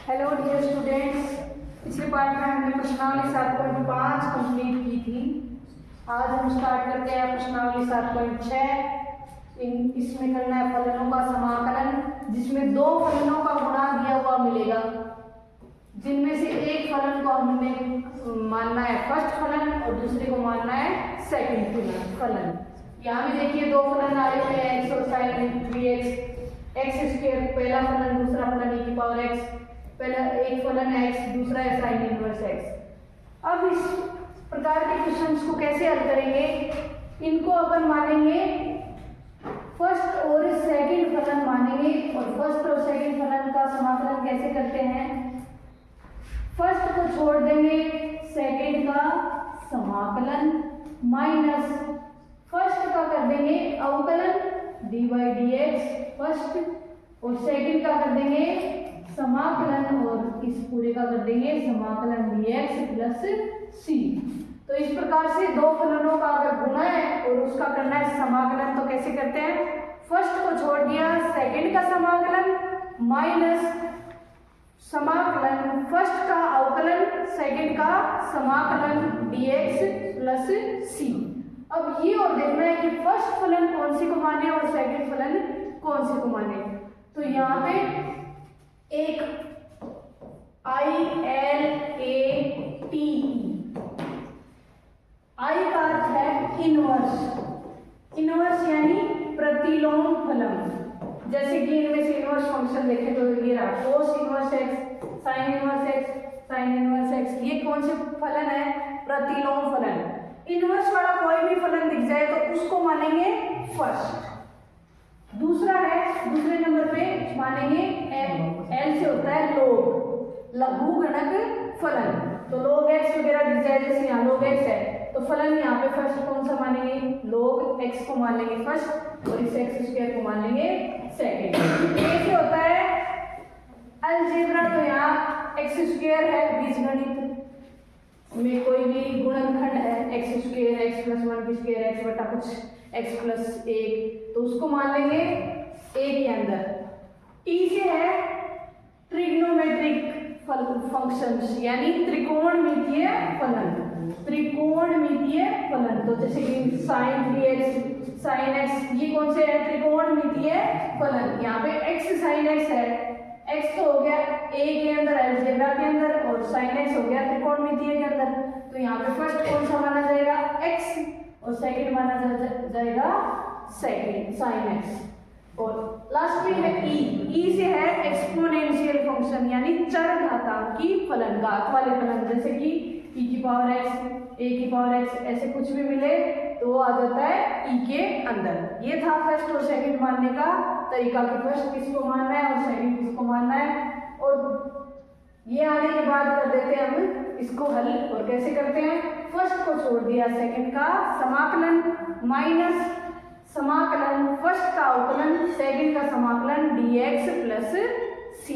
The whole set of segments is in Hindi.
हेलो डियर स्टूडेंट्स, पिछले पार्ट में हमने प्रश्नावली 7.5 कंप्लीट की थी। आज हम स्टार्ट करते हैं प्रश्नावली 7.6। इसमें करना है फलनों का समाकलन, जिसमें दो फलनों का गुणा दिया हुआ मिलेगा, जिनमें से एक फलन को हमने मानना है फर्स्ट फलन और दूसरे को मानना है सेकंड फलन। यहाँ भी देखिए दो फलन आए हुए हैं, एक्स और साइन 3x, एक्स स्क्वायर पहला फलन, दूसरा फलन e की पावर x। पहला एक फलन है x, दूसरा है साइन इनवर्स x। अब इस प्रकार के क्वेश्चंस को कैसे हल करेंगे? इनको अपन मानेंगे फर्स्ट और सेकंड फलन मानेंगे। और फर्स्ट और सेकंड फलन का समाकलन कैसे करते हैं? फर्स्ट को छोड़ देंगे, सेकंड का समाकलन माइनस फर्स्ट का कर देंगे अवकलन dy dx फर्स्ट, और सेकंड का कर देंगे समाकलन और इस पूरे का कर देंगे समाकलन dx प्लस c। तो इस प्रकार से दो फलनों का अगर गुणा है और उसका करना है समाकलन, तो कैसे करते हैं? फर्स्ट को छोड़ दिया, सेकंड का समाकलन माइनस समाकलन फर्स्ट का अवकलन, सेकंड का समाकलन dx प्लस c। अब ये और देखना है कि फर्स्ट फलन कौन सी को माने और सेकंड फलन कौन से को माने। तो यहाँ पे एक I L A T E, I का अर्थ है इनवर्स, इनवर्स यानी प्रतिलोम फलन। जैसे कि इनमें से इनवर्स फंक्शन देखें तो ये रहा cos inverse x, sine inverse x, sine inverse x। ये कौन से फलन है? प्रतिलोम फलन। इनवर्स वाला कोई भी फलन दिख जाए तो उसको मानेंगे फर्स्ट। दूसरा है, दूसरे नंबर पे मानेंगे एल से होता है लोग, लघु गणक फलन। तो लोग x वगैरह दिख जाए, जैसे यहाँ लोग x है तो फलन यहाँ पे फर्स्ट कौन सा मानेंगे? लोग x को मान लेंगे फर्स्ट और इस x स्क्वायर को मान लेंगे सेकंड। ऐसे होता है अलजेब्रा। तो यहाँ x स्क्वायर है, बीजगणित में कोई भी गुणनखंड है एक्स स्क्वायर एक्स प्लस 1 की स्क्वायर एक्स बटा कुछ एक्स प्लस 1, तो उसको मान लेंगे ए के अंदर। टी से है ट्रिग्नोमेट्रिक फंक्शंस यानी त्रिकोणमितीय फलन, त्रिकोणमितीय फलन। तो जैसे कि साइन 3x साइन x, ये कौन से है? त्रिकोणमितीय फलन। यहाँ पे x साइन x है, x तो हो गया a के अंदर अलजेब्रा के अंदर और sin x हो गया त्रिकोणमितीय के अंदर। तो यहाँ पे फर्स्ट कौन सा माना जाएगा? x और सेकंड माना जाएगा सेकंड sin x। और लास्ट में है e से है एक्सपोनेंशियल फंक्शन यानी चर घातांकी फलन, घात वाले फलन। जैसे कि e की पावर x, a की पावर x, ऐसे कुछ भी मिले तो वो आ जाता है e के अंदर। ये था फर्स्ट और सेकंड मानने का तरीका कि फर्स्ट किसको मानना है और सेकंड किसको मानना है। और ये आने के बाद कर देते हैं हम इसको हल। और कैसे करते हैं? फर्स्ट को छोड़ दिया, सेकंड का समाकलन माइनस समाकलन फर्स्ट का अवकलन, सेकंड का समाकलन dx प्लस c।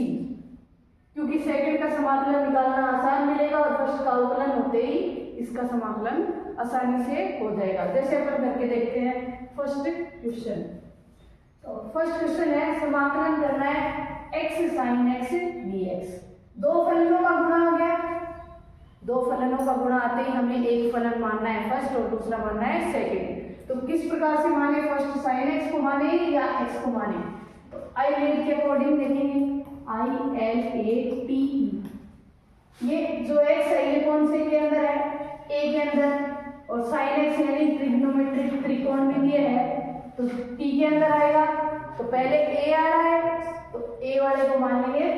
क्योंकि सेकंड का समाकलन निकालना आसान मिलेगा और फर्स्ट का अवकलन होते ही इसका समाकलन आसानी से हो जाएगा। जैसे अपन करके देखते हैं फर्स्ट क्वेश्चन। तो फर्स्ट क्वेश्चन है समाकलन करना है x sin x dx। दो फलनों का गुणा हो गया, दो फलनों का गुणा आते ही हमें एक फलन मानना है फर्स्ट और दूसरा मानना है सेकंड। तो किस प्रकार से माने? फर्स्ट sin x को माने या x को माने? तो I लेट के अकॉर्डिंग देखेंगे I L A T E। ये जो x है ये कौन से के अंदर है? a के अंदर। और sin x यानी ट्रिग्नोमेट्रिक त्रिकोणमितीय है तो t के अंदर आएगा। तो पहले a आ रहा है तो a वाले को मान लेंगे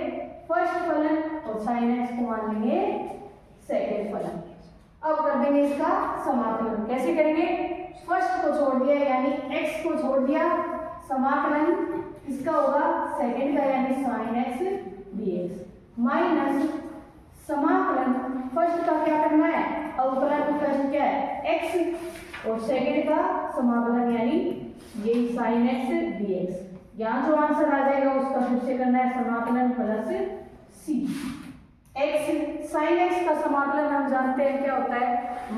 फर्स्ट फलन और sin x को मान लेंगे सेकंड फलन। अब कर देंगे इसका समाकलन। कैसे करेंगे? फर्स्ट को छोड़ दिया यानी x को छोड़ दिया, समाकलन इसका होगा सेकंड का यानी sin x dx माइनस समाकलन फर्स्ट का क्या करना है? अवकलन फर्स्ट क्या है? x और सेकंड का समाकलन यानी ये sin x dx। यहाँ जो आंसर आ जाएगा उसका फिर से करना है समाकलन plus c। x sin x का समाकलन हम जानते हैं क्या होता है?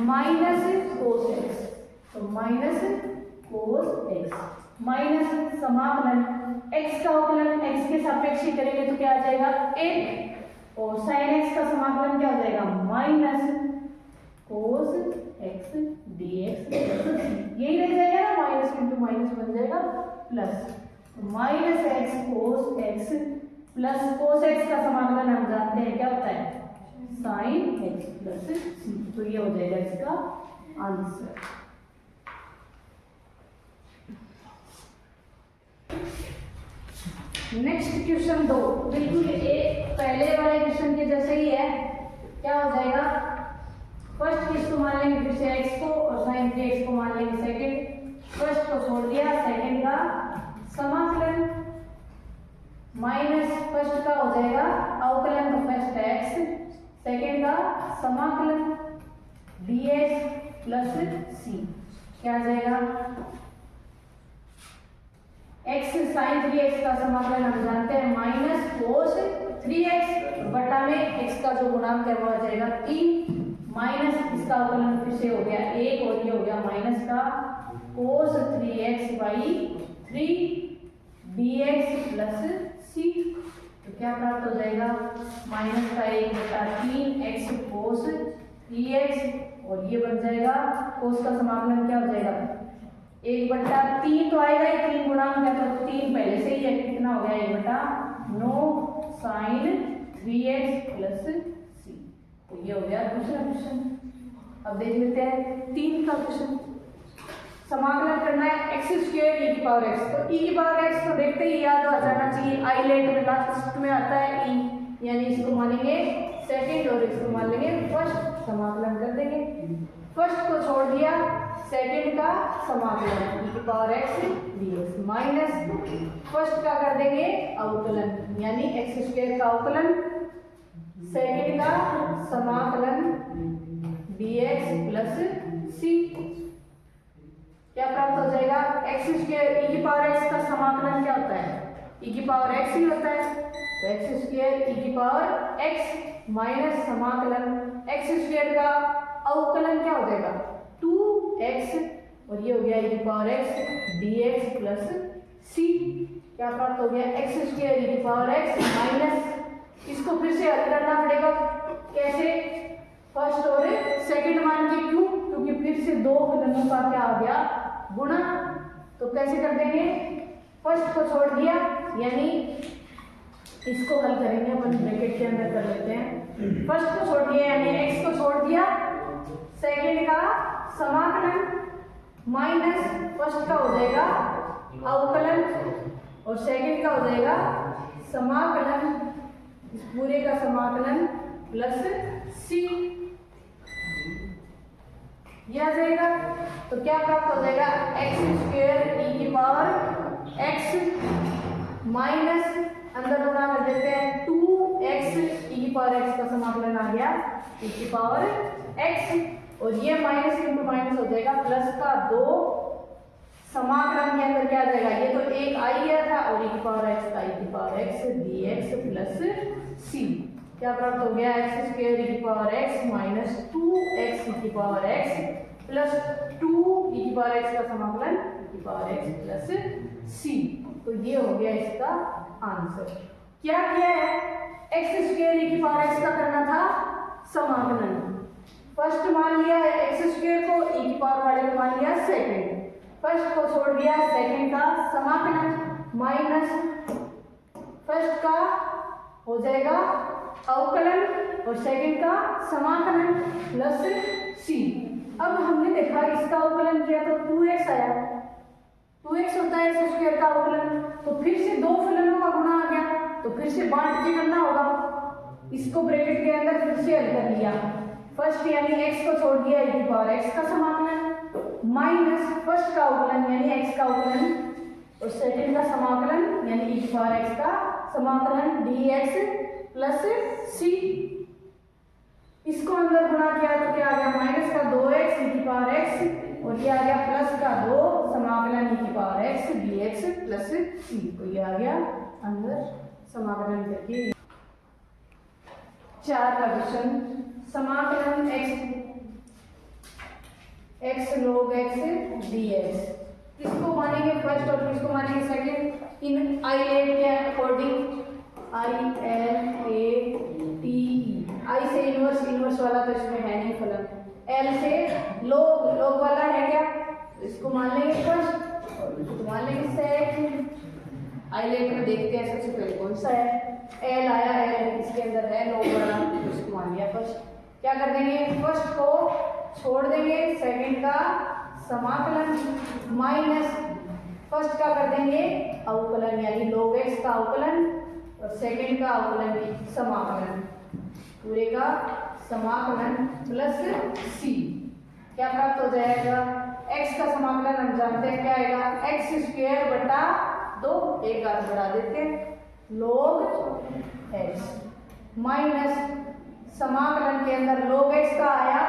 Minus cos x। तो माइनस cos x माइनस समाकलन x का अवकलन x के सापेक्ष करेंगे तो क्या आ जाएगा? 1 और साइन एक्स का समाकलन क्या हो जाएगा, माइनस कोस एक्स dx, यही रह जाएगा ना, माइनस इंटू माइनस बन जाएगा plus, minus x cos x plus cos x का समाकलन हम जानते हैं क्या होता है, साइन एक्स प्लस सी। तो ये हो जाएगा इसका आंसर। नेक्स्ट क्वेश्चन 2 बिल्कुल एक पहले वाले क्वेश्चन के जैसे ही है। क्या हो जाएगा, फर्स्ट किसको मान लेंगे फिर से x को, और साइन 3x को मान लेंगे सेकंड। फर्स्ट को छोड़ दिया, सेकंड का समाकलन माइनस फर्स्ट का हो जाएगा अवकलन, तो फर्स्ट x, सेकंड का समाकलन dx प्लस c। क्या आ जाएगा, x साइन 3x का समाकलन हम जानते हैं माइनस कोस 3x बटा में x का जो गुणांक है वो आ जाएगा 3, माइनस इसका अवकलन फिर से हो गया 1 और ये हो गया माइनस का कोस 3x by 3 dx plus c। तो क्या प्राप्त हो जाएगा, माइनस का 1 बटा 3 x कोस 3x और ये बन जाएगा कोस का समाकलन क्या हो जाएगा 1 बटा 3 तो आएगा ही, 3 गुणांक है तो 3 पहले से ही है, कितना हो गया 1 बटा 9 साइन 3x प्लस c। तो ये हो गया दूसरा क्वेश्चन। अब देख लेते हैं 3 का क्वेश्चन। समाकलन करना है एक्स स्क्वायर ई की पावर एक्स, तो ई की पावर एक्स तो देखते ही याद आ जाना चाहिए, आइलेट में लास्ट में आता है ई, यानी इसको मानेंगे सेकंड और इसको मान लेंगे फर्स्ट, समाकलन कर देंगे। फर्स्ट को छोड़ दिया, सेकंड का समाकलन e की power x dx minus first का कर देंगे अवकलन, यानी एक्स स्क्वायर का अवकलन, सेकंड का समाकलन dx प्लस c। क्या प्राप्त हो जाएगा, एक्स स्क्वायर e की पावर x का समाकलन क्या होता है, e की पावर x ही होता है, तो एक्स स्क्वायर e की पावर x माइनस समाकलन एक्स स्क्वायर का अवकलन क्या हो जाएगा 2x और ये हो गया e की power x dx plus c। क्या प्राप्त हो गया, एक्स स्क्वायर e की पावर x माइनस, इसको फिर से हल करना पड़ेगा, कैसे, फर्स्ट और सेकंड मान के, क्यों, क्योंकि फिर से दो फलनों का क्या आ गया गुणा। तो कैसे कर देंगे, फर्स्ट को छोड़ दिया, यानी इसको हल करेंगे अपन ब्रैकेट के अंदर कर लेते हैं। फर्स्ट को छोड़ दिया यानी x को छोड़ दिया, सेकंड का समाकलन माइनस फर्स्ट का हो जाएगा अवकलन और सेकंड का हो जाएगा समाकलन, इस पूरे का समाकलन प्लस c यह आ जाएगा। तो क्या प्राप्त हो जाएगा, एक्स स्क्वायर ई की पावर x माइनस अंदर गुणा कर देते हैं 2x e की पावर x का समाकलन आ गया e की पावर x और ये माइनस इंटू माइनस हो जाएगा प्लस का 2 समाकलन के अंदर क्या आ जाएगा, ये तो एक आ ही गया था और e की पावर x का e की power x dx plus c। क्या प्राप्त हो गया, एक्स स्क्वायर e की power x minus 2x e की पावर x प्लस 2 e की पावर x का समाकलन e की पावर x प्लस c। तो ये हो गया इसका आंसर। क्या किया है, एक्स स्क्वायर e की पावर x का करना था समाकलन, फर्स्ट मान लिया एक्स स्क्वायर को, e की पावर वाले को मान लिया सेकंड, फर्स्ट को छोड़ दिया, सेकंड का समाकलन माइनस फर्स्ट का हो जाएगा अवकलन और सेकंड का समाकलन प्लस c। अब हमने देखा इसका अवकलन किया तो 2x आया, 2x होता है एक्स स्क्वायर का अवकलन, तो फिर से दो फलनों का गुणा आ गया, तो फिर से बांट के करना होगा, इसको ब्रैकेट के अंदर फिर से हल कर लिया। फर्स्ट यानी x को छोड़ दिया, e की पावर x का समाकलन माइनस फर्स्ट का अवकलन यानी x का अवकलन और सेकंड का समाकलन यानी e की पावर x का समाकलन dx प्लस c। इसको अंदर गुणा किया तो क्या आ गया, माइनस का 2x e की पावर x और ये आ गया प्लस का 2 समाकलन e की power x dx plus c। तो ये आ गया अंदर समाकलन करके। 4 का क्वेश्चन, समाकलन x log x dx, किसको मानेंगे फर्स्ट और किसको मानेंगे सेकंड, इन आइलेट के अकॉर्डिंग, ILAT वाला तो इसमें है नहीं फलन, एल से लोग वाला है क्या, इसको मान लेंगे फर्स्ट और इसको मान लेंगे सेकंड। आइलेट में देखते हैं सबसे पहले कौन सा है, एल आया है, इसके अंदर है लोग वाला, इसको मान लिया फर्स्ट। क्या कर देंगे, फर्स्ट को छोड़ देंगे, सेकंड का समाकलन माइनस फर्स्ट का कर देंगे अवकलन, यानी log x का अवकलन और सेकंड का अवकलन भी समाकलन, पूरे का समाकलन प्लस c। क्या प्राप्त हो जाएगा, x का समाकलन हम जानते हैं क्या आएगा, x स्क्वायर बटा 2, एक बार बढ़ा देते हैं log x माइनस समाकलन के अंदर log x का आया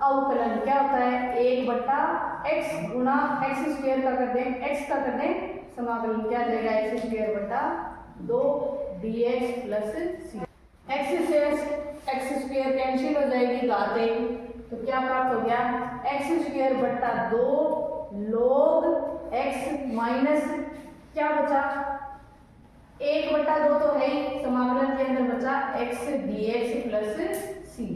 अवकलन, क्या होता है 1 बटा x गुना x स्क्वायर का कर दें, x का कर दें समाकलन, क्या आ जाएगा x स्क्वायर बटा 2 dx प्लस c। x से x स्क्वायर कैंसिल हो जाएगी घात 1, तो क्या प्राप्त हो गया, x स्क्वायर बटा 2 log x माइनस क्या बचा 1 बटा 2 तो है ही, समाकलन के अंदर बचा x dx प्लस c।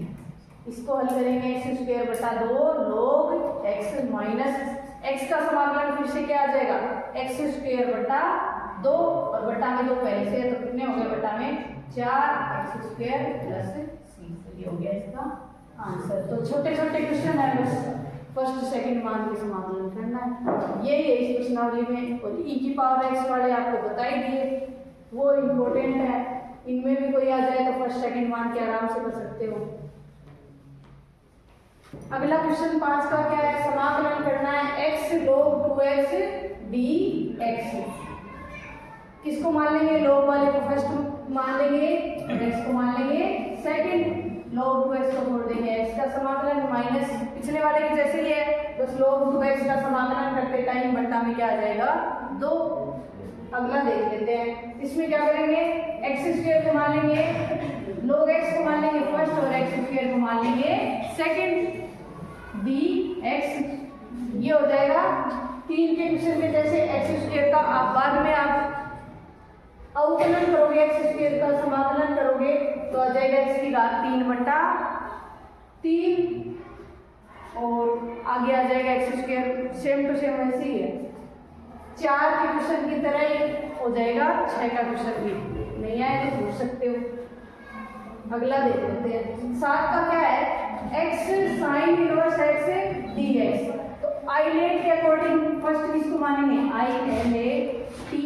इसको हल करेंगे, x स्क्वायर बटा 2 log x माइनस x का समाकलन फिर से क्या आ जाएगा, x स्क्वायर बटा 2 और बटा में 2 पहले से, तो कितने हो गए बटा में 4x स्क्वायर प्लस c। ये हो गया इसका आंसर। तो छोटे छोटे क्वेश्चन है, बस फर्स्ट सेकंड मान के समाकलन करना है, यही है इस प्रश्नावली में। और e की पावर x वाले आपको बता ही दिए, वो इम्पोर्टेंट है, इनमें भी कोई आ जाए तो फर्स्ट सेकंड मान के आराम से कर सकते हो। अगला क्वेश्चन 5 का क्या है, समाकलन करना है x log 2x dx। किसको मान लेंगे, log वाले को फर्स्ट मान लेंगे, x को मान लेंगे सेकंड, log 2x को छोड़ देंगे, x का समाकलन माइनस पिछले वाले के जैसे ही है, बस log 2x का समाकलन करते टाइम बट्टा में क्या आ जाएगा 2। अगला देख लेते हैं, इसमें क्या करेंगे, x स्क्वायर को मान लेंगे, log x को मान लेंगे फर्स्ट और x स्क्वायर को मान लेंगे सेकंड dx। ये हो जाएगा 3 के क्वेश्चन के जैसे, x स्क्वायर का आप बाद में आप अवकलन करोगे, x स्क्वायर का समाकलन करोगे तो आ जाएगा x की घात 3 बटा 3 और आगे आ जाएगा x square same to same ऐसे ही है, 4 के क्वेश्चन की तरह ही हो जाएगा, 6 का क्वेश्चन भी नहीं आए तो पूछ सकते हो। अगला देख लेते हैं, 7 का क्या है, x sine inverse x dx। तो आइलेट के अकॉर्डिंग फर्स्ट किसको मानेंगे, ILATE,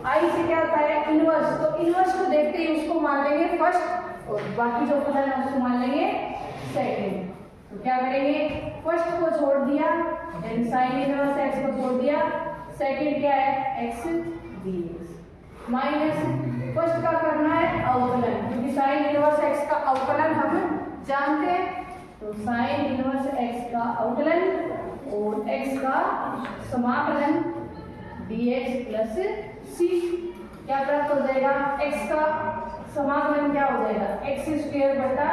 आई से क्या होता है इनवर्स, तो इनवर्स को देखते ही उसको मान लेंगे फर्स्ट और बाकी जो फलन है उसको मान लेंगे सेकंड। तो क्या करेंगे, फर्स्ट को छोड़ दिया यानी साइन इनवर्स x को छोड़ दिया, सेकंड क्या है x dx माइनस फर्स्ट का करना है अवकलन, क्योंकि साइन इनवर्स x का अवकलन हम जानते हैं, तो साइन इनवर्स x का अवकलन और x का समाकलन dx प्लस c। क्या प्राप्त हो जाएगा, x का समाकलन क्या हो जाएगा, x स्क्वायर बटा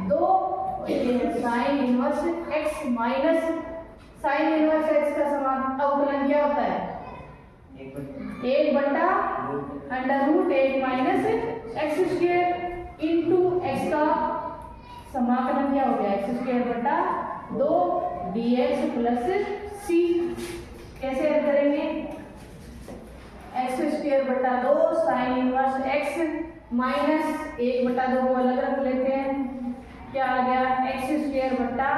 2 और ये sine inverse x minus sine inverse x का समाकलन अवकलन क्या होता है 1 बटा under root 1 minus x square into x का समाकलन क्या हो गया, एक्स स्क्वायर बटा 2 dx प्लस c। कैसे हल करेंगे, एक्स स्क्वायर बटा 2 साइन इनवर्स x माइनस 1 बटा 2 को अलग रख लेते हैं, क्या आ गया एक्स स्क्वायर बटा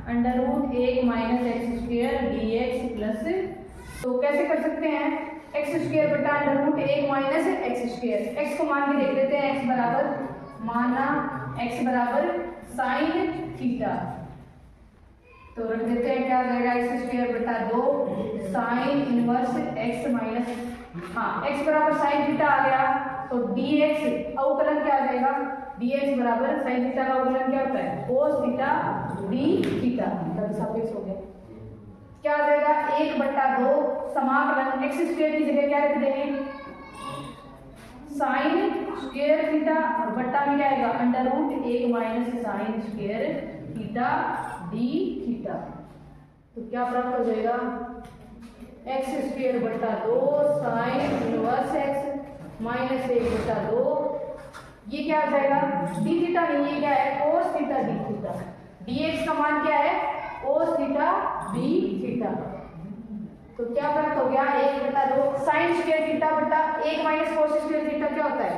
under root 1 minus x square dx plus. तो कैसे कर सकते हैं, एक्स स्क्वायर बटा under root 1 minus x square, x को मान के देख लेते हैं, x बराबर माना x बराबर साइन थीटा, तो रख देते हैं क्या आ जाएगा एक्स स्क्वायर बटा 2 साइन इनवर्स x माइनस, हाँ x बराबर साइन थीटा आ गया, तो dx अवकलन क्या आ जाएगा, dx बराबर साइन थीटा का अवकलन क्या होता है cos थीटा d थीटा, तब सापेक्ष हो गया, क्या आ जाएगा 1 बटा 2 समाकलन एक्स स्क्वायर की जगह क्या रख देंगे साइन स्क्वायर थीटा और बट्टा में क्या आएगा under root 1 minus sine square theta d theta. तो क्या प्राप्त हो जाएगा एक्स स्क्वायर बटा 2 साइन इनवर्स एक्स माइनस 1 बटा 2 ये क्या आ जाएगा, डी थीटा नहीं, ये क्या है cos theta d theta. dx का मान क्या है कोस थीटा डी थीटा। तो क्या प्राप्त हो गया 1/2 साइन स्क्वायर थीटा बटा 1 माइनस कोस स्क्वायर थीटा क्या होता है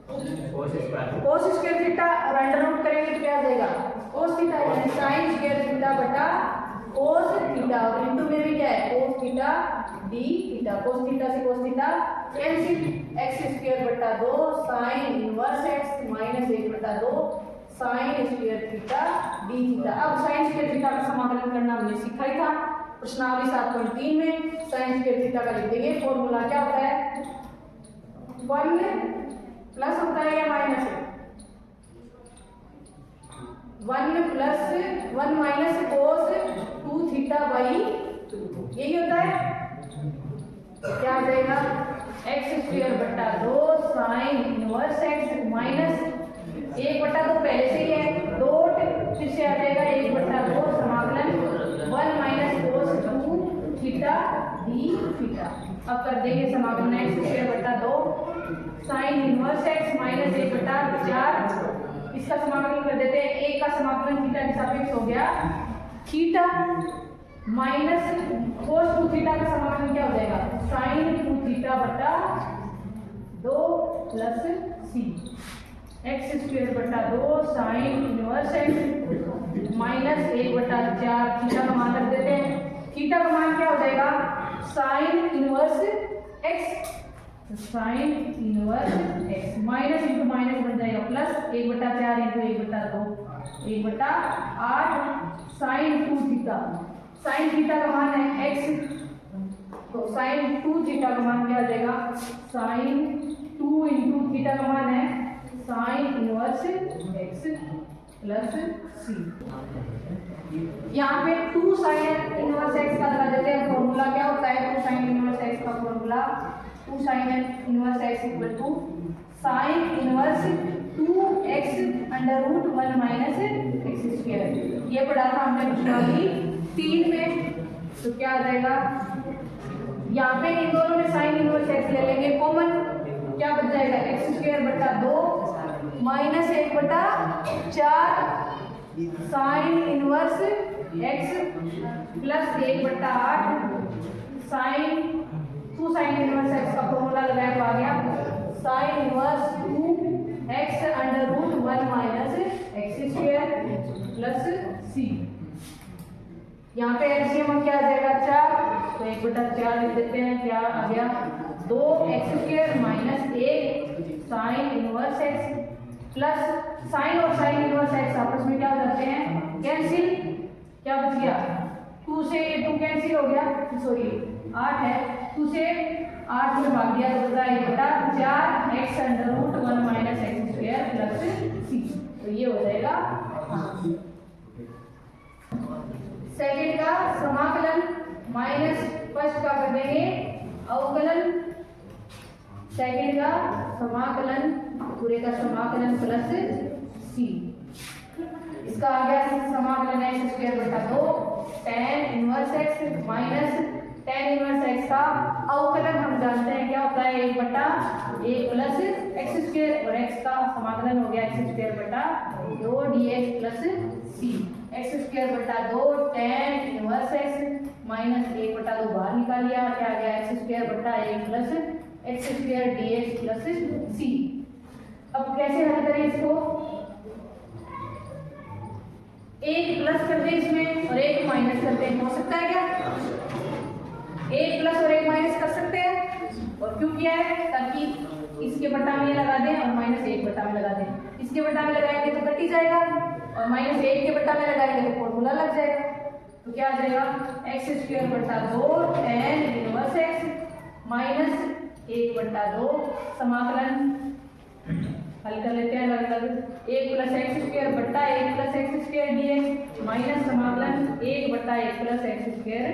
कोस स्क्वायर थीटा, और अंडर रूट करेंगे तो क्या आ जाएगा कोस थीटा, यानी साइन स्क्वायर थीटा बटा कोस थीटा, और इनटू में भी क्या है cos theta d theta. Cos theta से cos theta cancel, x square बटा 2 sine inverse x minus 1/2 sine square theta d theta. अब साइन स्क्वायर थीटा का समाकलन करना हमने सीखा ही था प्रश्नावली 7.3 में। साइन स्क्वायर थीटा का लिख देंगे, फॉर्मूला क्या होता है 1 प्लस होता है या माइनस है 1 plus 1 minus cos 2 theta by 2, यही होता है। क्या आ जाएगा x स्क्वायर बटा 2 साइन इनवर्स x माइनस 1/2 पहले से ही है, डॉट फिर से आ जाएगा 1/2 समाकलन 1 minus cos 2 theta d theta. अब कर देंगे समाकलन x स्क्वायर बटा 2 साइन इनवर्स x माइनस 1/4, इसका समाकलन कर देते हैं। एक का समाकलन थीटा के सापेक्ष हो गया थीटा माइनस कोस 2 थीटा का समाकलन क्या हो जाएगा साइन 2 थीटा बटा 2 प्लस सी, एक्स स्क्वायर बटा 2 sine inverse x minus 1/4 theta का मान रख देते हैं। थीटा का मान क्या हो जाएगा sine inverse x, sine inverse x minus into minus बन जाएगा plus 1/4 into 1/2 1/8 sine 2 theta. Sine theta का मान है x, तो साइन 2 थीटा का मान क्या आ जाएगा साइन 2 इंटू थीटा का मान है sign inverse x plus c. यहाँ पे 2 साइन इनवर्स x का लगा देते हैं, फॉर्मूला क्या होता है 2 साइन इनवर्स x का formula 2 sine inverse x equal to sine inverse 2x under root 1 minus x square. ये पढ़ा था हमने प्रश्नावली 3 में। तो क्या आ जाएगा यहाँ पे इन दोनों में साइन इनवर्स x ले लेंगे कॉमन, क्या बच जाएगा एक्स स्क्वायर बटा 2 minus 1/4 sine inverse x plus 1/8 sine 2 sine inverse x का फॉर्मूला लगाया तो आ गया sine inverse 2x under root 1 minus x square plus c. यहाँ पे एलसीएम क्या आ जाएगा 4, तो 1/4 लिख देते हैं, क्या आ गया 2x square minus 1 sign inverse x plus sign और साइन इनवर्स x आपस में क्या हो जाते हैं कैंसिल, क्या बच गया 2 से 2 कैंसिल हो गया, सॉरी 8 है 2 से 8 में भाग दिया तो बचा 1/4 x under root 1 minus x square plus c. तो ये हो जाएगा सेकंड का समाकलन माइनस फर्स्ट का कर देंगे अवकलन, सेकंड का समाकलन पूरे का समाकलन प्लस सी। इसका आ गया समाकलन एक्स स्क्वायर बटा 2 tan inverse x minus tan inverse x का अवकलन हम जानते हैं क्या होता है 1/1 प्लस एक्स स्क्वायर, और x का समाकलन हो गया एक्स स्क्वायर बटा 2 dx प्लस सी। एक्स स्क्वायर बटा 2 tan इनवर्स x माइनस 1/2 बाहर निकाल लिया, क्या आ गया एक्स स्क्वायर बटा 1 plus x square dx plus c. अब कैसे हल करें इसको, एक प्लस कर दे इसमें और एक माइनस कर दे, हो सकता है क्या एक प्लस और एक माइनस कर सकते हैं, और क्यों किया है ताकि इसके बटा में लगा दें और माइनस 1 बटा में लगा दें। इसके बटा में लगाएंगे तो कट ही जाएगा और माइनस 1 के बटा में लगाएंगे तो फॉर्मूला लग जाएगा। तो क्या आ जाएगा एक्स स्क्वायर बटा 2 tan इनवर्स x माइनस 1/2 समाकलन हल कर लेते हैं अलग अलग, 1 प्लस एक्स स्क्वायर बटा 1 plus x square dx minus समाकलन 1/1 plus x square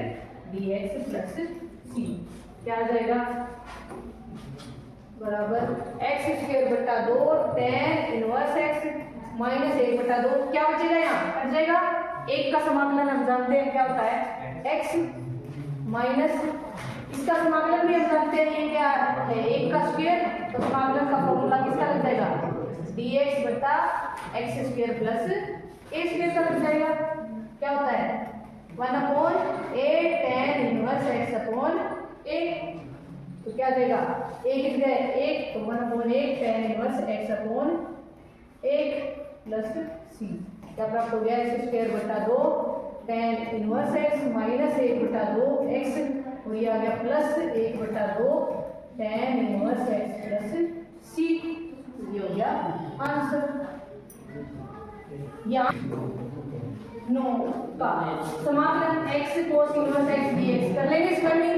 dx plus c. क्या आ जाएगा बराबर एक्स स्क्वायर बटा 2 tan इनवर्स x माइनस 1/2, क्या बचेगा यहाँ कट जाएगा, 1 का समाकलन हम जानते हैं क्या होता है x माइनस इसका समाकलन भी हम करते हैं, ये क्या है 1 का स्क्वायर, तो समाकलन का फॉर्मूला किसका लग जाएगा dx बटा एक्स स्क्वायर प्लस ए स्क्वायर का लग जाएगा। क्या होता है 1/a tan inverse x upon a, तो क्या देगा a किस गए 1, तो 1/a tan inverse x upon 1 plus c, क्या प्राप्त हो गया x स्क्वायर बटा 2 tan इनवर्स x माइनस 1 बटा 2 x, और ये आ गया प्लस 1 बटा 2 tan inverse x plus c, ये हो गया आंसर। यहाँ नो का समाकलन x cos inverse x dx कर लेंगे इसमें भी,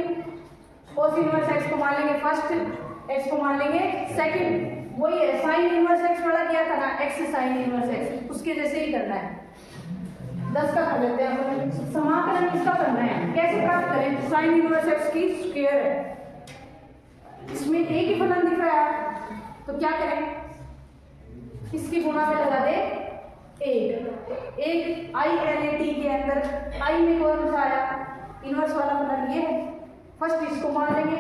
cos इनवर्स x को मान लेंगे फर्स्ट, x को मान लेंगे सेकंड, वही है sin इनवर्स x वाला किया था ना x sin इनवर्स x, उसके जैसे ही करना है। 10 का कर लेते हैं अपन, समाकलन इसका करना है, कैसे प्राप्त करें sin इनवर्स x की स्क्वायर है, इसमें एक ही फलन दिख रहा है, तो क्या करें इसकी गुणा में लगा दे एक आई एल ए टी के अंदर आई में कौन सा आया इनवर्स वाला फलन ये है, फर्स्ट इसको मान लेंगे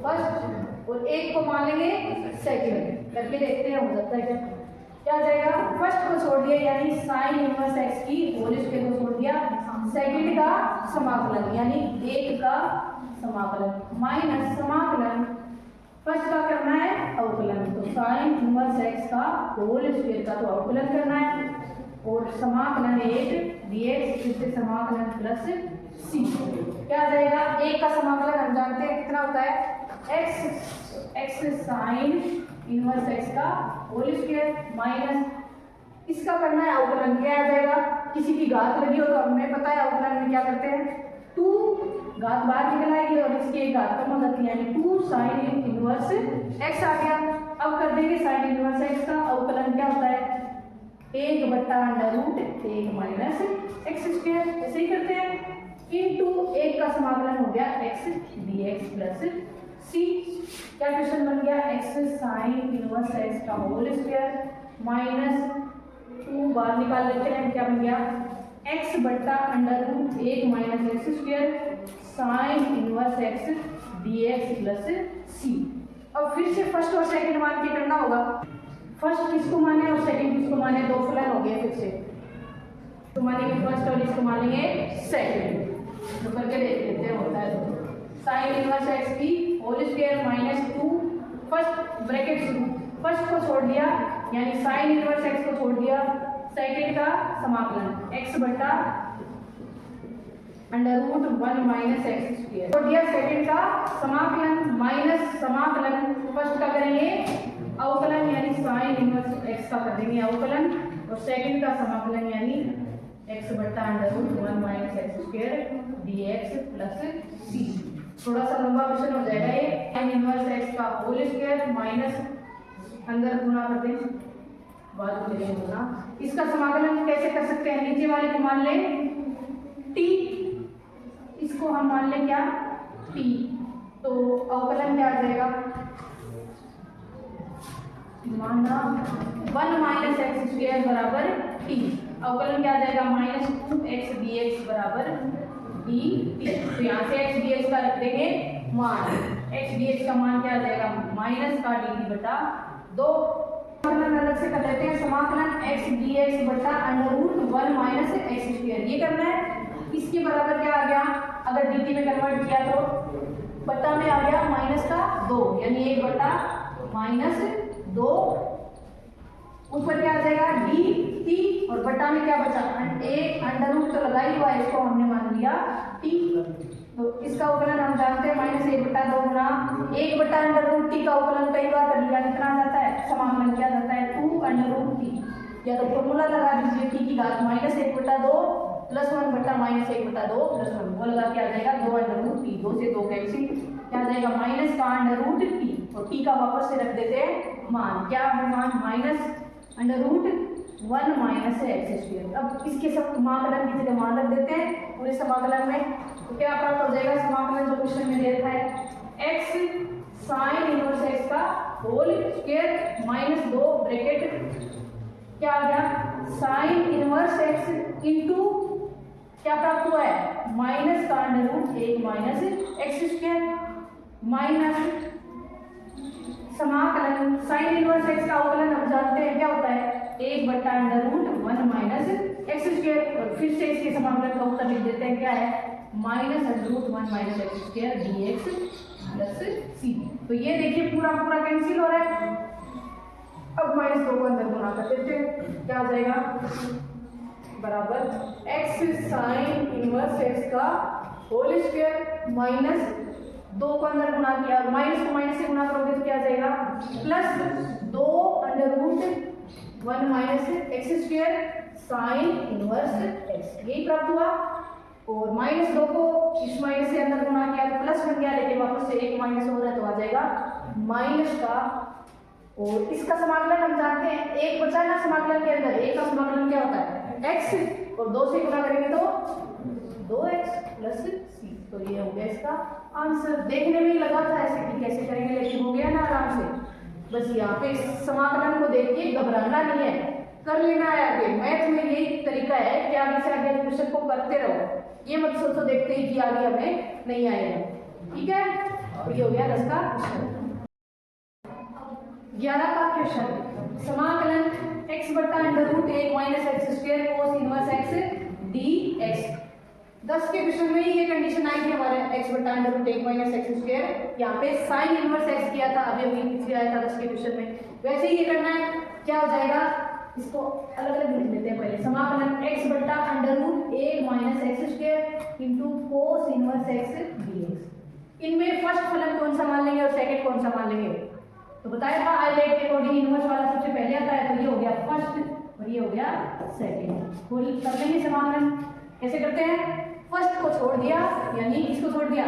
फर्स्ट और एक को मान लेंगे सेकंड, करके देखते हैं हो जाता है क्या आ जाएगा। फर्स्ट को छोड़ दिया यानी साइन इनवर्स एक्स की होल स्क्वायर को छोड़ दिया, सेकंड का समाकलन यानी 1 का समाकलन माइनस समाकलन फर्स्ट का करना है अवकलन, तो साइन इनवर्स एक्स का होल स्क्वायर का तो अवकलन करना है, और समाकलन 1 dx फिर से समाकलन प्लस c, क्या आ जाएगा 1 का समाकलन हम जानते हैं कितना होता है x साइन इनवर्स x का होल स्क्वायर माइनस इसका करना है अवकलन, क्या आ जाएगा किसी की घात लगी हो तो हमें पता है अवकलन में क्या करते हैं 2 घात बाहर निकल आएगी और इसकी एक घात कम हो जाती है, यानी 2 साइन इनवर्स x आ गया। अब कर देंगे साइन इनवर्स x का अवकलन, क्या होता है 1 बटा under root 1 minus x square, ऐसे ही करते हैं इनटू 1 का समाकलन हो गया x dx प्लस c, क्या क्वेश्चन बन गया x साइन इनवर्स x का होल स्क्वायर माइनस 2 बाहर निकाल लेते हैं, क्या बन गया x बटा under root 1 minus x square sine inverse x dx plus c। अब फिर से फर्स्ट और सेकंड मान के करना होगा, फर्स्ट किसको माने और सेकंड किसको माने, दो फलन हो गए फिर से, तो मानेंगे फर्स्ट और इसको मानेंगे सेकंड, तो करके देख लेते हैं होता है तो साइन इनवर्स x की whole square minus 2 first bracket शुरू, फर्स्ट को छोड़ दिया यानी साइन इनवर्स x को छोड़ दिया, सेकंड का समाकलन x बटा under root 1 minus x square छोड़ दिया, सेकंड का समाकलन माइनस समाकलन फर्स्ट का करेंगे अवकलन यानी साइन इनवर्स x का कर देंगे अवकलन, और सेकंड का समाकलन यानी x बटा under root 1 minus x square dx plus c। थोड़ा सा लंबा क्वेश्चन हो जाएगा ये, साइन इनवर्स x का होल स्क्वायर माइनस अंदर गुना कर दें बाद में गुना, इसका समाकलन कैसे कर सकते हैं, नीचे वाले को मान लें t, इसको हम मान लें क्या t, तो अवकलन क्या आ जाएगा माना 1 माइनस एक्स स्क्वायर बराबर t, अवकलन क्या आ जाएगा माइनस 2x dx बराबर dt, तो यहाँ से x dx का रख देंगे मान, x dx का मान क्या आ जाएगा माइनस का dt बटा 2, समाकलन अलग से कर लेते हैं, समाकलन x dx बटा under root 1 minus x square ये करना है, इसके बराबर क्या आ गया अगर dt में कन्वर्ट किया तो बटा में आ गया माइनस का 2 यानी 1 बटा माइनस 2, ऊपर क्या आ जाएगा dt और बटा में क्या बचा एक अंडर रूट तो लगा ही हुआ है, इसको हमने मान लिया t, तो इसका अवकलन हम जानते हैं माइनस 1 बटा 2 गुना 1 बटा अंडर रूट t का अवकलन कई बार कर लिया, कितना आ जाता है समाकलन क्या जाता है 2 अंडर रूट t, या तो फॉर्मूला लगा दीजिए t की घात माइनस 1 बटा 2 प्लस 1 बटा माइनस 1 बटा 2 प्लस 1, वो लगा के आ जाएगा 2 अंडर रूट t, 2 से 2 कैंसिल, क्या आ जाएगा माइनस का अंडर रूट t, और t का वापस से रख देते हैं मान, क्या मान minus under root 1 minus x square. अब इसके सब समाकलन की जगह मान रख देते हैं पूरे समाकलन में, तो क्या प्राप्त हो जाएगा समाकलन जो क्वेश्चन में दे रखा है x साइन इनवर्स x का होल स्क्वायर माइनस 2 ब्रैकेट क्या आ गया साइन इनवर्स x इनटू क्या प्राप्त हुआ है, माइनस का under root 1 minus x square minus समाकलन साइन इनवर्स एक्स का अवकलन हम जानते हैं क्या होता है, 1/√1 माइनस एक्स स्क्वायर। और फिर से इसके समाकलन का उत्तर लिख देते हैं, क्या है, -√1 minus x square dx plus c. तो ये देखिए पूरा पूरा कैंसिल हो रहा है। अब -2 को अंदर गुणा कर देते हैं, क्या आ जाएगा, बराबर एक्स साइन इनवर्स एक्स का होल स्क्वायर माइनस 2 को अंदर गुणा किया, माइनस को माइनस से गुणा करोगे तो क्या आ जाएगा, plus 2√1 minus x square sine inverse x, यही प्राप्त हुआ। और -2 को इस माइनस से अंदर गुणा किया तो प्लस बन गया, लेकिन वापस से एक माइनस हो रहा है तो आ जाएगा माइनस का, और इसका समाकलन हम जानते हैं, एक बचा ना समाकलन के अंदर, एक का समाकलन क्या होता है x, और 2 से गुणा करेंगे तो 2x प्लस सी। तो ये हो गया इसका आंसर। देखने में ही लगा था ऐसे कि कैसे करेंगे, लेकिन हो गया ना आराम से। बस यहाँ पे समाकलन को देख के घबराना नहीं है, कर लेना है आगे। मैथ में यही तरीका है कि आगे से आगे क्वेश्चन को करते रहो, ये मत सोचो देखते ही कि आगे हमें नहीं आएगा, ठीक है। तो ये हो गया 10 का क्वेश्चन। 11 का क्वेश्चन, समाकलन x/√1 minus x square cos inverse x dx। 10 के क्वेश्चन में ये कंडीशन आई थी हमारे, x/√1 माइनस एक्स स्क्वायर, यहाँ पे साइन इनवर्स x किया था, अभी अभी पीछे आया था 10 के क्वेश्चन में। वैसे ही ये करना है, क्या हो जाएगा, इसको अलग अलग लिख लेते हैं पहले। समाकलन x/√1 minus x square into cos inverse x dx। इनमें फर्स्ट फलन कौन सा मान लेंगे और सेकंड कौन सा मान लेंगे, तो बताया था आइलेट के अकॉर्डिंग इनवर्स वाला सबसे पहले आता है, तो ये हो गया फर्स्ट और ये हो गया सेकंड। खोल कर लेंगे समाकलन, कैसे करते हैं, फर्स्ट को छोड़ दिया, यानी इसको छोड़ दिया,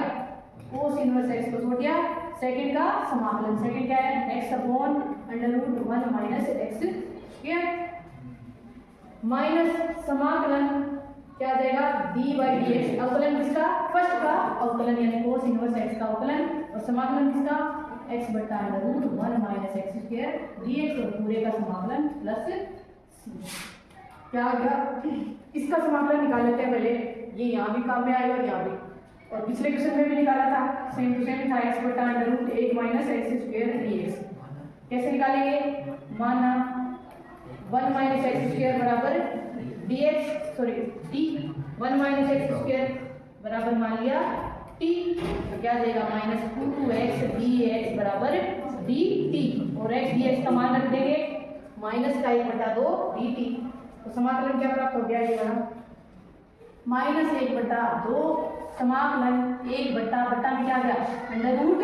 कोस इनवर्स x को छोड़ दिया, सेकंड का समाकलन, सेकंड क्या है, x/√1 minus x square minus समाकलन क्या आ जाएगा, d/dx। अवकलन किसका, फर्स्ट का अवकलन यानी कोस इनवर्स x का अवकलन, और समाकलन किसका, x/√1 minus x square dx, और पूरे का समाकलन प्लस c। क्या आ गया, इसका समाकलन निकाल लेते हैं पहले, ये यहाँ भी काम में आएगा और यहाँ भी, और पिछले क्वेश्चन में भी निकाला था, सेम टू सेम था, x/√1 minus x square dx। कैसे निकालेंगे, माना 1 माइनस एक्स स्क्वायर बराबर dx, sorry t, 1 minus x square बराबर मान लिया t, तो क्या आ जाएगा, -2x dx बराबर dt, और x dx का मान रख देंगे माइनस का 1/2 dt। तो समाकलन क्या प्राप्त हो गया, ये वाला -1/2 समाकलन 1/बट्टा में क्या आ गया, अंडर रूट,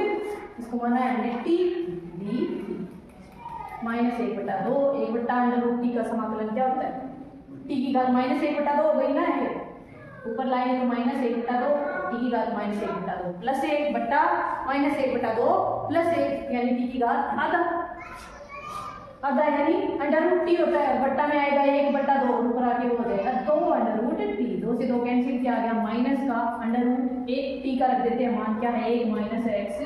इसको माना है हमने t dt, -1/2, 1/√t का समाकलन क्या होता है, t की घात -1/2 हो गई ना, ये ऊपर लाइन है तो -1/2, t की घात -1/2 प्लस 1 बट्टा -1/2 प्लस 1 यानी t की घात आधा, आधा यानी √t होता है, बट्टा में आएगा 1/2, ऊपर आके वो हो जाएगा 2√t, 2 से 2 कैंसिल, क्या आ गया, माइनस का √1 t का रख देते हैं मान, क्या है, 1 माइनस एक्स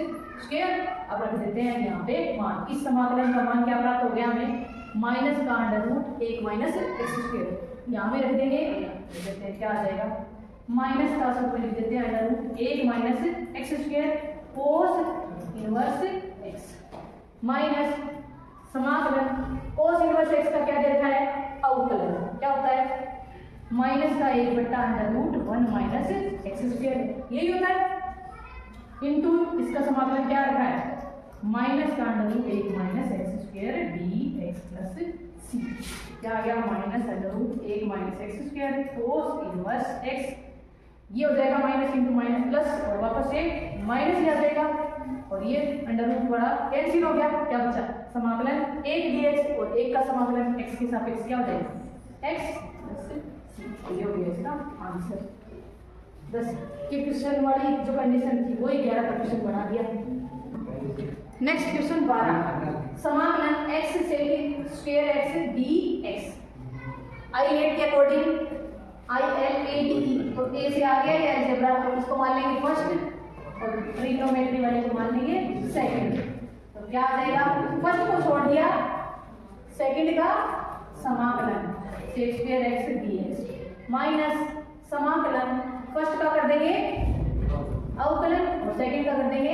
स्क्वायर। अब रख देते हैं यहाँ पे मान, इस समाकलन का मान क्या प्राप्त हो गया हमें, माइनस का √1 माइनस एक्स स्क्वायर, यहाँ में रख देंगे, लिख देते हैं क्या आ जाएगा, माइनस का सब लिख देते हैं √1 minus x square cos inverse x minus समाकलन कोस इनवर्स एक्स का क्या दे रखा है, अवकलन क्या होता है, माइनस का 1/√1 माइनस एक्स स्क्वायर, यही होता है, इंटू इसका समाकलन क्या रखा है, माइनस का √1 minus x square dx plus c, क्या आ गया, -√1 minus x square cos inverse x, ये हो जाएगा माइनस इंटू माइनस प्लस, और वापस से माइनस ही आ जाएगा, और ये अंडर रूट बड़ा कैंसिल हो गया, क्या बचा, समाकलन 1 dx, और 1 का समाकलन x के सापेक्ष क्या हो जाएगा, x प्लस सी। ये हो गया इसका आंसर। 10 के क्वेश्चन वाली जो कंडीशन थी वही 11 का क्वेश्चन बना दिया। नेक्स्ट क्वेश्चन 12, समाकलन x sec square x dx। ILATE के अकॉर्डिंग ILATE, तो a से आ गया ये अलजेब्रा, तो इसको मान लेंगे फर्स्ट और ट्रिग्नोमेट्री वाले को मान लेंगे सेकंड। तो क्या आ जाएगा, फर्स्ट को छोड़ दिया, सेकंड का समाकलन sec square x dx minus समाकलन, फर्स्ट का कर देंगे अवकलन और सेकंड का कर देंगे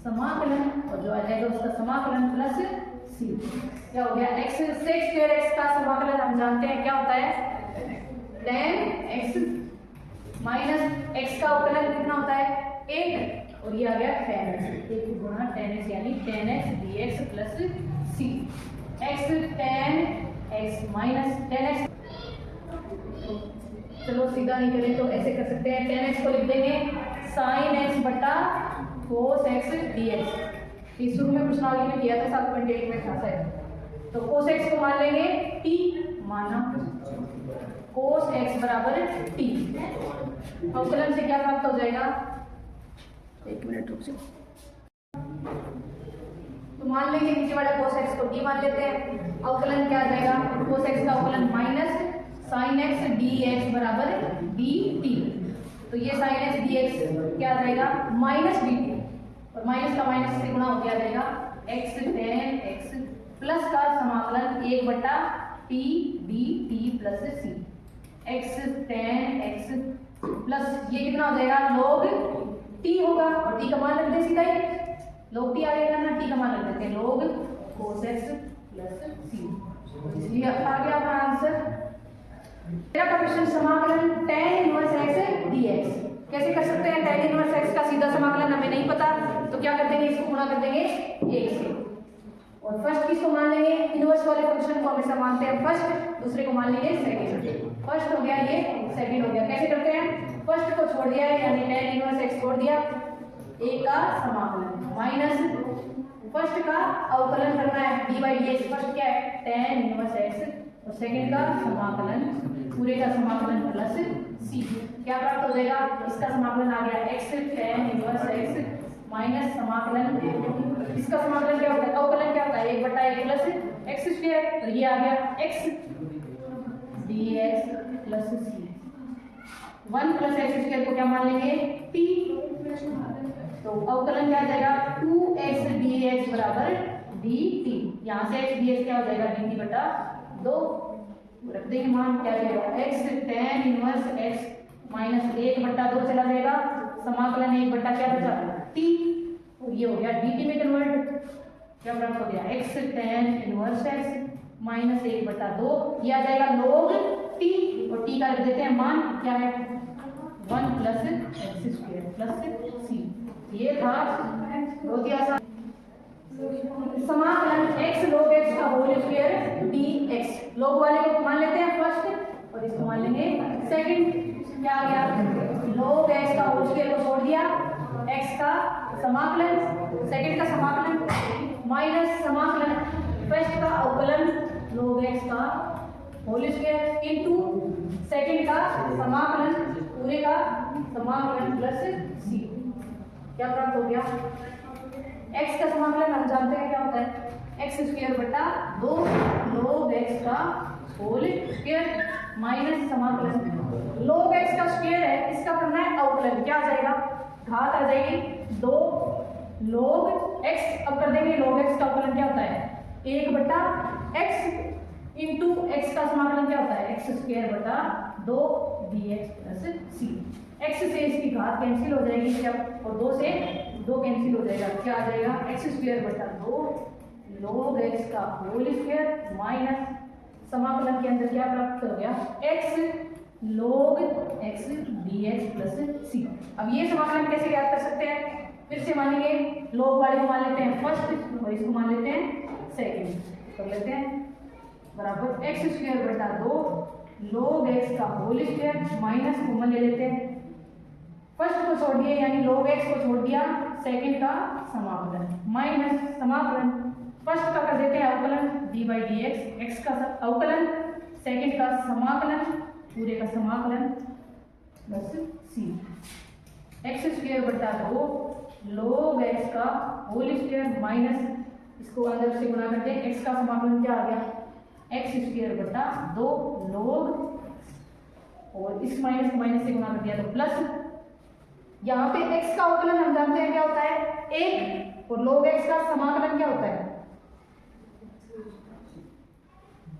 समाकलन, और जो आ जाएगा उसका समाकलन प्लस सी। क्या हो गया, x sec स्क्वायर x का समाकलन हम जानते हैं क्या होता है, tan x माइनस x का अवकलन कितना होता है 1, और ये आ गया tan x, 1 गुणा tan x यानी tan x dx plus c। x tan x minus tan x, चलो सीधा नहीं करें तो ऐसे कर सकते हैं, tan x को लिख देंगे sin x बटा cos x dx। इस शुरू में प्रश्नावली में किया था 7.1 में था शायद। तो cos x को मान लेंगे t, माना cos x बराबर t। अवकलन से क्या प्राप्त हो जाएगा, 1 मिनट रुक जाओ। तो मान लेंगे नीचे वाला cos x को t मान लेते हैं, अवकलन क्या आ जाएगा, cos x का अवकलन माइनस sin x dx बराबर dt। तो ये sin x dx क्या आ जाएगा माइनस dt, और माइनस का माइनस से गुणा हो गया जाएगा x tan x प्लस का समाकलन 1 बटा t dt plus c। x tan x plus ये कितना हो जाएगा log t होगा, और t का मान रख दे सीधा ही, log t आ गया ना, t का मान रख देते हैं log cos x plus c, इसलिए आ गया अपना आंसर। मेरा का क्वेश्चन समाकलन tan इनवर्स x dx कैसे कर सकते हैं, tan इनवर्स x का सीधा समाकलन हमें नहीं पता, तो क्या कर देंगे, इसको गुणा कर देंगे 1 से, और फर्स्ट किसको मान लेंगे, इनवर्स वाले फंक्शन को हमेशा मानते हैं फर्स्ट, दूसरे को मान लेंगे सेकंड। फर्स्ट हो गया ये, सेकंड हो गया, कैसे करते हैं, फर्स्ट को छोड़ दिया है यानी tan इनवर्स x छोड़ दिया, एक का समाकलन माइनस फर्स्ट का अवकलन करना है dy dx, फर्स्ट क्या है tan इनवर्स x, और सेकंड का समाकलन पूरे का समाकलन प्लस c। क्या प्राप्त हो जाएगा, इसका समाकलन आ गया x tan inverse x minus समाकलन, इसका समाकलन क्या होता है, अवकलन क्या होता है 1 बटा 1 प्लस x स्क्वायर, और ये आ गया x dx plus c। 1 plus x square को क्या मान लेंगे t, तो अवकलन क्या आ जाएगा 2x dx बराबर dt, यहाँ से x dx क्या हो जाएगा dt बटा 2, रख देंगे मान, क्या जाएगा x tan inverse x minus 1 बटा 2 चला जाएगा, समाकलन 1 बटा क्या बचा t, और ये हो गया dt में कन्वर्ट, क्या प्राप्त हो गया x tan inverse x minus 1 बटा 2, ये आ जाएगा log t, और t का रख देते हैं मान क्या है 1 plus x square plus c। ये था बहुत ही आसान समाकलन x log x का होल स्क्वायर dx, log वाले को मान लेते हैं फर्स्ट और इसको मान लेंगे सेकंड। क्या आ गया, log x का होल स्क्वायर को छोड़ दिया, x का समाकलन, सेकंड का समाकलन माइनस समाकलन फर्स्ट का अवकलन log x का होल स्क्वायर इनटू सेकंड का समाकलन पूरे का समाकलन प्लस c। क्या प्राप्त हो गया, x का समाकलन हम जानते हैं क्या होता है x स्क्वायर बटा 2 log x का होल स्क्वायर माइनस समाकलन log x का स्क्वायर है, इसका करना है अवकलन, क्या आ जाएगा घात आ जाएगी 2 log x। अब कर देंगे log x का अवकलन क्या होता है 1 बटा x इंटू x का समाकलन क्या होता है x स्क्वायर बटा 2 dx प्लस c। x से इसकी घात कैंसिल हो जाएगी क्या, और 2 से 2 कैंसिल हो जाएगा, क्या आ जाएगा x स्क्वायर बटा 2 log x का होल स्क्वायर माइनस समाकलन के अंदर क्या प्राप्त हो गया x log x dx plus c। अब ये समाकलन कैसे ज्ञात कर सकते हैं, फिर से मानेंगे log वाले को मान लेते हैं फर्स्ट और इसको मान लेते हैं सेकंड, कर लेते हैं बराबर x स्क्वायर बटा 2 log x का होल स्क्वायर माइनस कॉमन ले लेते हैं, फर्स्ट को छोड़ दिया यानी log x को छोड़ दिया, सेकंड का समाकलन माइनस समाकलन फर्स्ट का कर देते हैं अवकलन dy dx, x का अवकलन सेकंड का समाकलन पूरे का समाकलन प्लस c। x स्क्वायर बटा 2 log x का होल स्क्वायर माइनस इसको अंदर से गुणा करते हैं, x का समाकलन क्या आ गया x स्क्वायर बटा 2 log, और इस माइनस को माइनस से गुणा कर दिया तो प्लस, यहाँ पे x का अवकलन हम जानते हैं क्या होता है 1, और log x का समाकलन क्या होता है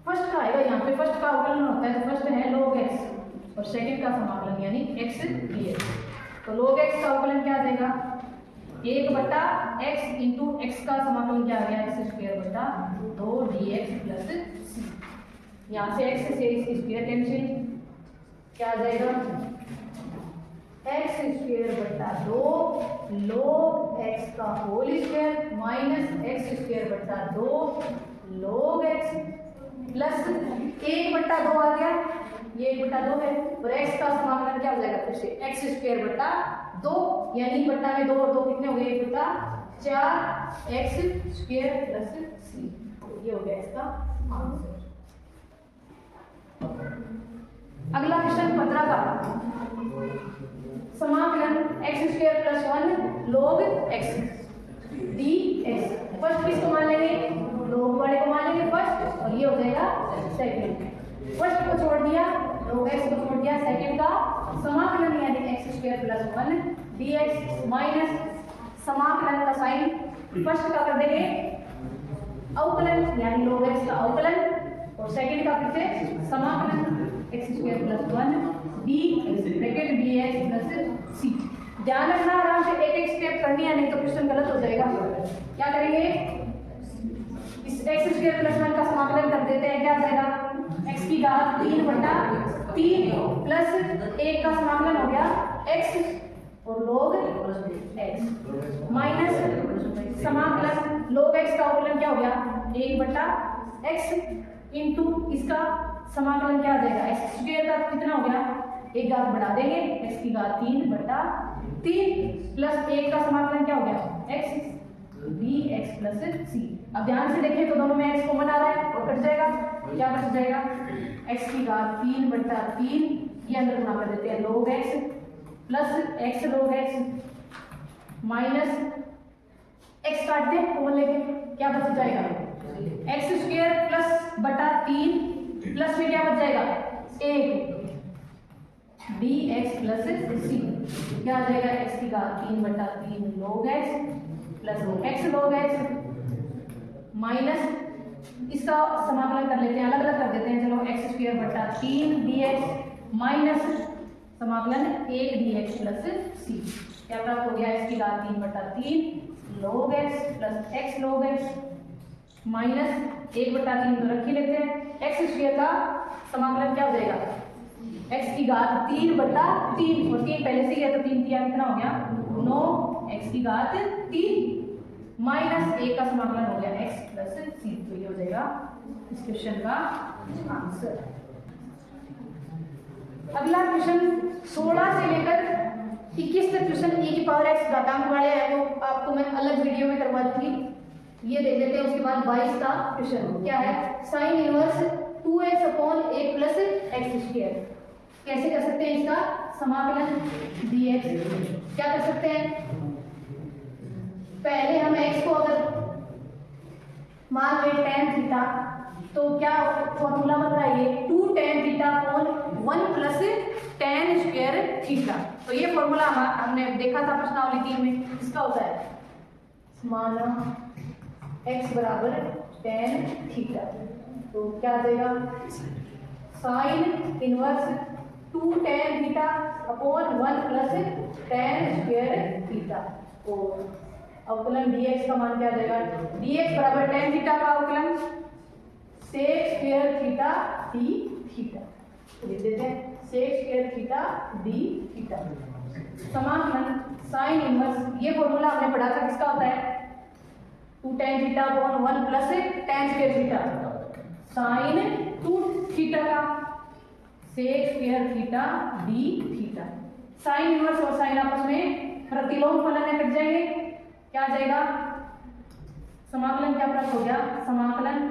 फर्स्ट का आएगा, यहाँ पे फर्स्ट का अवकलन होता है, तो फर्स्ट है log x, और सेकंड का समाकलन यानी x dx। तो log x का अवकलन क्या आ जाएगा, 1/x इंटू x का समाकलन क्या आ गया, x² 2 dx प्लस c। यहाँ से x से इसकी स्क्वायर कैंसिल, क्या आ जाएगा x² 2 log x का whole square minus x² 2 log x plus 1/2 आ गया, ये 1/2 है और x का समाकलन क्या हो जाएगा फिर से x² 2 यानी बट्टा में 2 और 2 कितने हो गए 1/4 x² प्लस c। ये हो गया इसका आंसर। अगला क्वेश्चन 15 का समाकलन x² plus 1 log x dx। First किसको मान लेंगे, log वाले को मान लेंगे फर्स्ट और ये हो जाएगा सेकंड। फर्स्ट को छोड़ दिया, log x को छोड़ दिया, सेकंड का समाकलन यानी x² प्लस 1 dx माइनस समाकलन का साइन फर्स्ट का कर देंगे अवकलन यानी log x का अवकलन और सेकंड का फिर से समाकलन x² plus 1 d bracket dx plus c। ध्यान रखना, आराम से एक एक स्टेप करनी है, नहीं तो क्वेश्चन गलत हो जाएगा। क्या करेंगे, इस x² प्लस 1 का समाकलन कर देते हैं, क्या आ जाएगा x की घात 3/3 प्लस 1 का समाकलन हो गया x और log x माइनस समाकलन log x का अवकलन क्या हो गया 1/x इंटू इसका समाकलन क्या आ जाएगा x² का कितना हो गया, एक घात बढ़ा देंगे x की घात 3/3 प्लस 1 का समाकलन क्या हो गया x dx प्लस c। अब ध्यान से देखें तो दोनों में x कॉमन आ रहा है और कट जाएगा, क्या बच जाएगा x की घात 3/3 ये अंदर गुणा कर देते हैं log x plus x log x minus x काट दे कॉमन लेके, क्या बच जाएगा x² प्लस बटा 3 प्लस में क्या बच जाएगा 1 dx प्लस c। क्या आ जाएगा x की घात 3/3 log x plus x log x minus इसका समाकलन कर लेते हैं, अलग अलग कर देते हैं, चलो x² 3 dx माइनस समाकलन 1 dx प्लस c। क्या प्राप्त हो गया x की घात 3/3 log x plus x log x minus 1/3 तो रख ही लेते हैं, x² का समाकलन क्या हो जाएगा x की घात 3/3 और 3 पहले से ही है तो 3 किया कितना हो गया 9 x की घात 3 माइनस 1 का समाकलन हो गया x प्लस c। तो ये हो जाएगा इस क्वेश्चन का आंसर। अगला क्वेश्चन 16 से लेकर 21 तक क्वेश्चन e की पावर x घातांक वाले हैं, वो आपको मैं अलग वीडियो में करवा दूंगी। ये देख लेते हैं। उसके बाद 22 का क्वेश्चन क्या है, sign inverse 2x upon a plus x²। कैसे कर सकते हैं इसका समाकलन dx। क्या कर सकते हैं, पहले हम x को अगर मान लें tan थीटा तो क्या फॉर्मूला बन रहा है ये 2 tan theta upon 1 plus tan square theta. तो ये फॉर्मूला हमने देखा था प्रश्नावली 3 में, इसका होता है माना x बराबर tan थीटा। तो क्या आ जाएगा sine inverse 2 tan theta upon 1 plus tan square theta और अवकलन dx का मान क्या आ जाएगा dx बराबर tan थीटा का अवकलन sec square theta d theta. लिख देते हैं sec square theta d theta समाकलन साइन इनवर्स। ये फॉर्मूला हमने पढ़ा था, किसका होता है 2 tan theta upon 1 plus tan square theta sine 2 theta का sec square theta d theta. Sine inverse और साइन आपस में प्रतिलोम फलन है, कट जाएंगे, क्या आ जाएगा समाकलन क्या प्राप्त हो गया समाकलन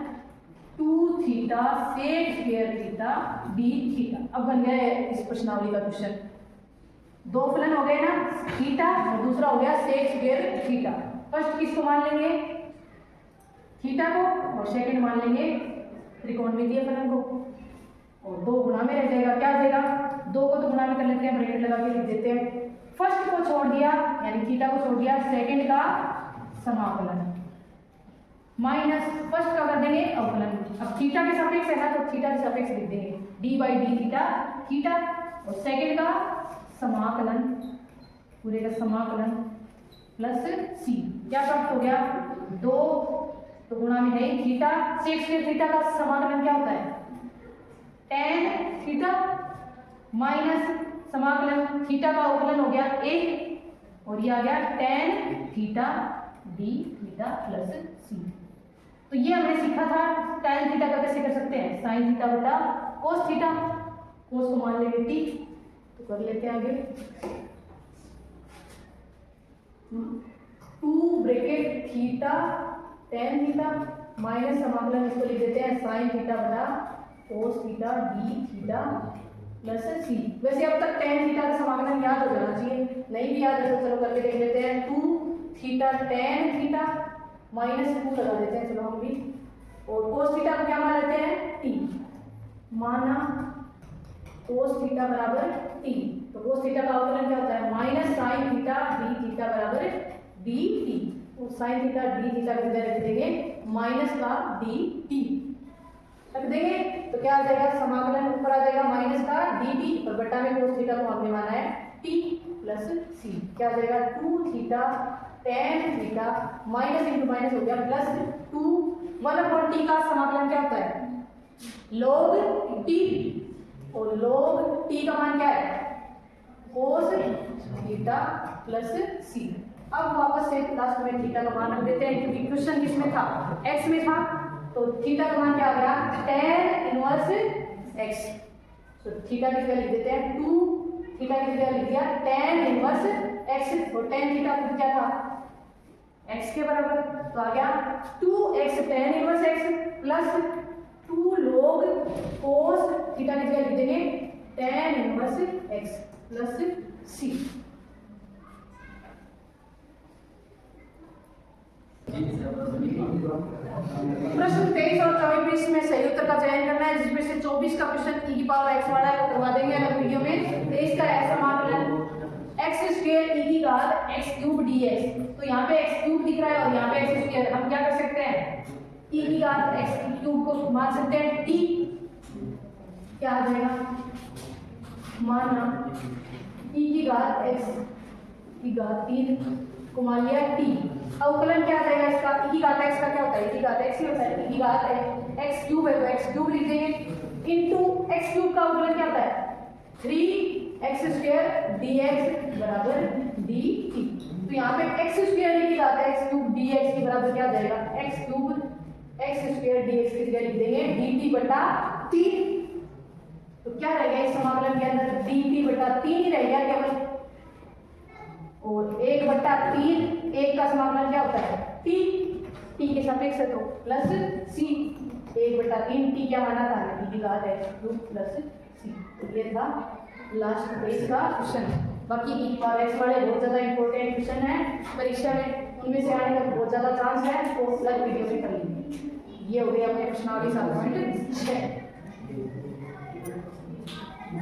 2 theta sec square theta d theta. अब बन गया है इस प्रश्नावली का क्वेश्चन। दो फलन हो गए ना, थीटा और दूसरा हो गया sec स्क्वायर थीटा। फर्स्ट किसको मान लेंगे थीटा को और सेकंड मान लेंगे त्रिकोणमितीय फलन को और 2 गुणा में रह जाएगा, क्या आ जाएगा 2 को तो गुणा में कर लेते हैं, ब्रैकेट लगा के लिख देते हैं। फर्स्ट को छोड़ दिया यानी थीटा को छोड़ दिया, सेकंड का समाकलन माइनस फर्स्ट का कर देंगे अवकलन। अब थीटा के सापेक्ष है ना तो थीटा के सापेक्ष लिख देंगे d by D theta theta और सेकंड का समाकलन, पूरे का समाकलन प्लस सी, क्या प्राप्त हो गया 2, तो गुणा में है थीटा, सेक स्क्वायर थीटा का समाकलन क्या होता है tan थीटा माइनस समाकलन थीटा का अवकलन हो गया 1 और ये आ गया tan theta d theta plus c. तो ये हमने सीखा था tan थीटा का कैसे कर सकते हैं, sin थीटा बटा cos थीटा, cos को मान लेंगे t, तो कर लेते हैं आगे 2 bracket theta tan theta minus समाकलन इसको लिख देते हैं sin थीटा बटा cos theta d theta plus c. वैसे अब तक tan थीटा का समाकलन याद हो जाना चाहिए, नहीं भी याद है तो चलो करके देख लेते हैं 2 थीटा tan थीटा माइनस 2 लगा देते हैं चलो हम भी, और cos थीटा को क्या मान लेते हैं t, माना cos थीटा बराबर t, तो cos थीटा का अवकलन क्या होता है minus sin theta d theta बराबर dt, तो sin थीटा d थीटा की जगह रख देंगे माइनस का dt रख देंगे, तो क्या आ जाएगा समाकलन ऊपर आ जाएगा माइनस का dt और बटा में cos थीटा को हमने माना है t प्लस c, क्या आ जाएगा 2 theta tan theta minus into minus हो गया प्लस 2 1/t का समाकलन क्या होता है log t, और log t का मान क्या है cos थीटा प्लस c। अब वापस से लास्ट में थीटा का मान रख देते हैं क्योंकि क्वेश्चन किसमें था x में था, तो थीटा का मान क्या आ गया tan इनवर्स x, तो थीटा की जगह लिख देते हैं 2, थीटा की जगह लिख दिया tan इनवर्स x, और tan थीटा को क्या था x के बराबर, तो आ गया 2x tan inverse x plus 2 log cos theta की जगह लिख देंगे tan inverse x plus c। प्रश्न 23 और 24 में सही उत्तर का चयन करना है, जिसमें से 24 का क्वेश्चन e की पावर x वाला है, करवा देंगे अलग वीडियो में। 23 का है समाकलन x स्क्वायर e की घात x क्यूब dx, तो यहाँ पे x क्यूब दिख रहा है और यहाँ पे x स्क्वायर, हम क्या कर सकते हैं e की घात x क्यूब को मान सकते हैं t, क्या आ जाएगा माना e की घात x की घात 3 को मान लिया t, अवकलन क्या आ जाएगा इसका e की घात x का क्या होता है e की घात x ही होता है, e की घात x क्यूब है तो x क्यूब लिख देंगे इनटू x क्यूब का अवकलन क्या होता है 3x स्क्वायर dx बराबर dt, तो यहाँ पे x स्क्वायर की घात x क्यूब dx के बराबर क्या आ जाएगा x cube x square dx की जगह लिख देंगे dt बटा 3, तो क्या रह गया इस समाकलन के अंदर dt बटा 3 ही रह गया केवल, और 1/3 1 का समाकलन क्या होता है t, t के सापेक्ष है तो प्लस c, 1/3 t क्या माना था t की घात x क्यूब प्लस c, तो ये था लास्ट पेज का क्वेश्चन। बाकी e की पावर x वाले बहुत ज्यादा इंपॉर्टेंट क्वेश्चन है परीक्षा में, उनमें से आने का बहुत ज्यादा चांस है, तो अलग वीडियो में कर लेंगे। ये हो गया अपने प्रश्नावली 7.6।